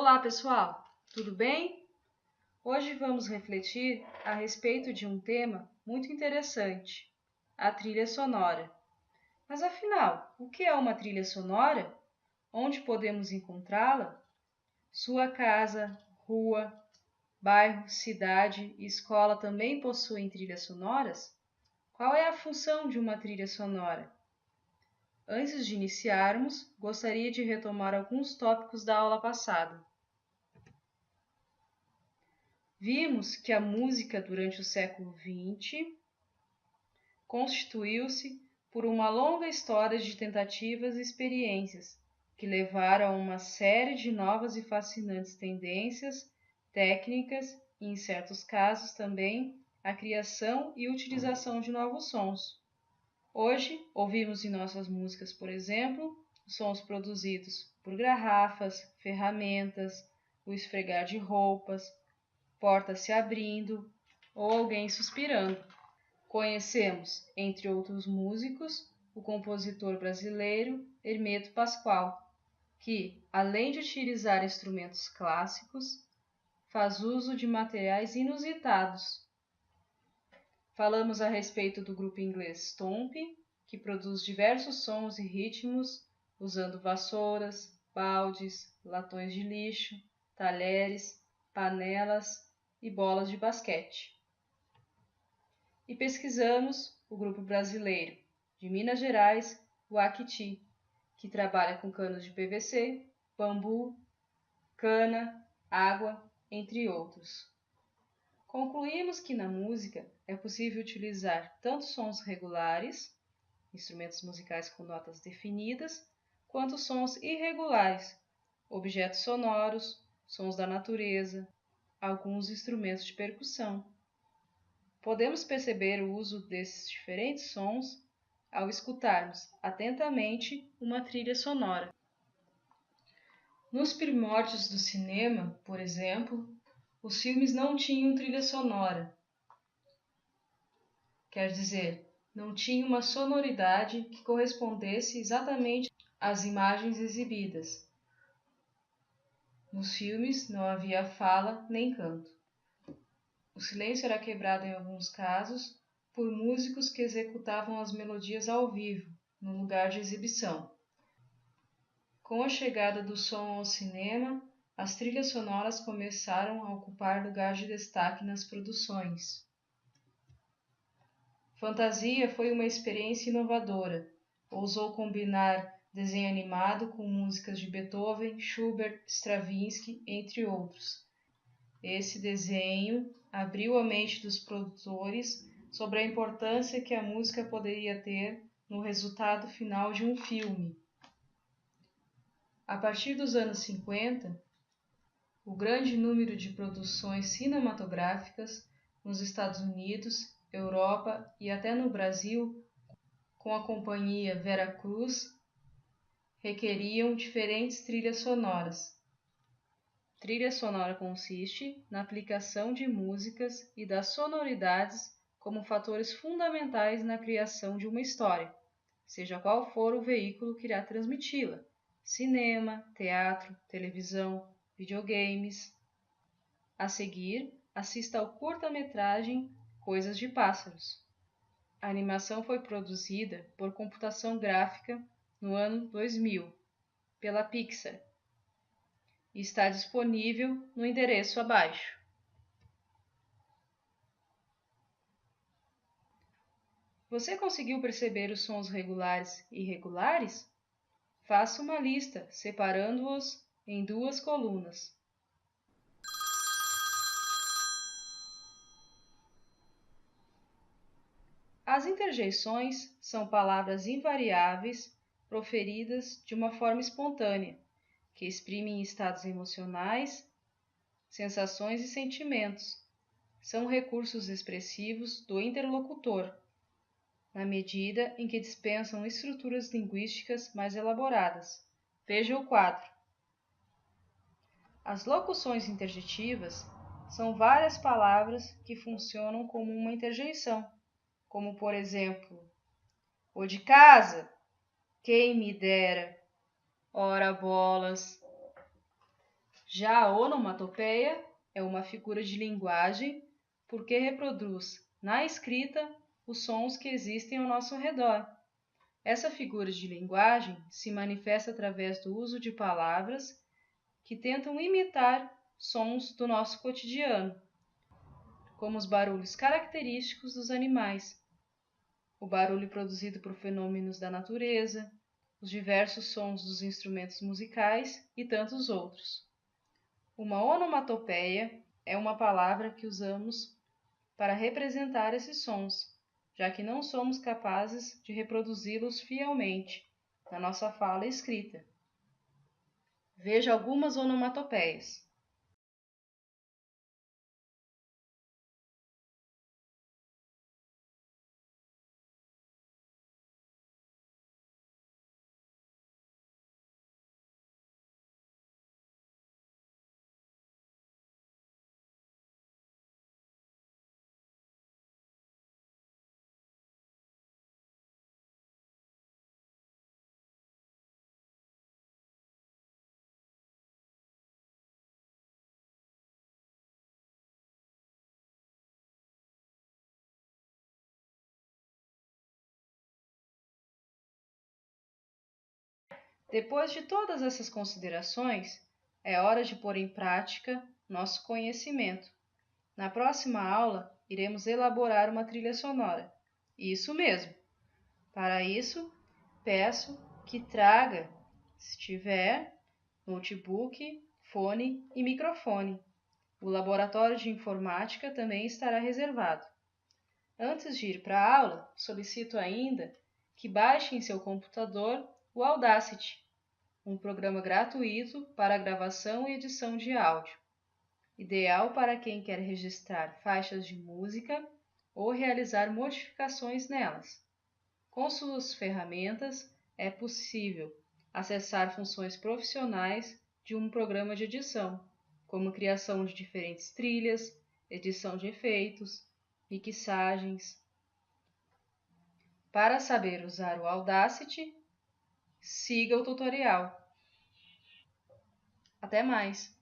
Olá, pessoal! Tudo bem? Hoje vamos refletir a respeito de um tema muito interessante, a trilha sonora. Mas afinal, o que é uma trilha sonora? Onde podemos encontrá-la? Sua casa, rua, bairro, cidade e escola também possuem trilhas sonoras? Qual é a função de uma trilha sonora? Antes de iniciarmos, gostaria de retomar alguns tópicos da aula passada. Vimos que a música durante o século XX constituiu-se por uma longa história de tentativas e experiências que levaram a uma série de novas e fascinantes tendências, técnicas e, em certos casos também, a criação e utilização de novos sons. Hoje, ouvimos em nossas músicas, por exemplo, sons produzidos por garrafas, ferramentas, o esfregar de roupas, portas se abrindo ou alguém suspirando. Conhecemos, entre outros músicos, o compositor brasileiro Hermeto Pascoal, que, além de utilizar instrumentos clássicos, faz uso de materiais inusitados. Falamos a respeito do grupo inglês Stomp, que produz diversos sons e ritmos usando vassouras, baldes, latões de lixo, talheres, panelas e bolas de basquete. E pesquisamos o grupo brasileiro de Minas Gerais, o Aquiti, que trabalha com canos de PVC, bambu, cana, água, entre outros. Concluímos que na música é possível utilizar tanto sons regulares, instrumentos musicais com notas definidas, quanto sons irregulares, objetos sonoros, sons da natureza, alguns instrumentos de percussão. Podemos perceber o uso desses diferentes sons ao escutarmos atentamente uma trilha sonora. Nos primórdios do cinema, por exemplo, os filmes não tinham trilha sonora. Quer dizer, não tinha uma sonoridade que correspondesse exatamente às imagens exibidas. Nos filmes não havia fala nem canto. O silêncio era quebrado em alguns casos por músicos que executavam as melodias ao vivo, no lugar de exibição. Com a chegada do som ao cinema, as trilhas sonoras começaram a ocupar lugar de destaque nas produções. Fantasia foi uma experiência inovadora. Ousou combinar desenho animado com músicas de Beethoven, Schubert, Stravinsky, entre outros. Esse desenho abriu a mente dos produtores sobre a importância que a música poderia ter no resultado final de um filme. A partir dos anos 50, o grande número de produções cinematográficas nos Estados Unidos, Europa e até no Brasil, com a companhia Veracruz, requeriam diferentes trilhas sonoras. Trilha sonora consiste na aplicação de músicas e das sonoridades como fatores fundamentais na criação de uma história, seja qual for o veículo que irá transmiti-la: cinema, teatro, televisão, videogames. A seguir, assista ao curta-metragem Coisas de Pássaros. A animação foi produzida por computação gráfica no ano 2000, pela Pixar, e está disponível no endereço abaixo. Você conseguiu perceber os sons regulares e irregulares? Faça uma lista, separando-os em duas colunas. As interjeições são palavras invariáveis proferidas de uma forma espontânea, que exprimem estados emocionais, sensações e sentimentos. São recursos expressivos do interlocutor, na medida em que dispensam estruturas linguísticas mais elaboradas. Veja o quadro. As locuções interjetivas são várias palavras que funcionam como uma interjeição, como, por exemplo, o de casa, quem me dera, ora bolas. Já a onomatopeia é uma figura de linguagem porque reproduz na escrita os sons que existem ao nosso redor. Essa figura de linguagem se manifesta através do uso de palavras que tentam imitar sons do nosso cotidiano, como os barulhos característicos dos animais, o barulho produzido por fenômenos da natureza, os diversos sons dos instrumentos musicais e tantos outros. Uma onomatopeia é uma palavra que usamos para representar esses sons, já que não somos capazes de reproduzi-los fielmente na nossa fala escrita. Veja algumas onomatopeias. Depois de todas essas considerações, é hora de pôr em prática nosso conhecimento. Na próxima aula, iremos elaborar uma trilha sonora. Isso mesmo! Para isso, peço que traga, se tiver, notebook, fone e microfone. O laboratório de informática também estará reservado. Antes de ir para a aula, solicito ainda que baixe em seu computador o Audacity, um programa gratuito para gravação e edição de áudio, ideal para quem quer registrar faixas de música ou realizar modificações nelas. Com suas ferramentas, é possível acessar funções profissionais de um programa de edição, como criação de diferentes trilhas, edição de efeitos, mixagens. Para saber usar o Audacity, siga o tutorial. Até mais!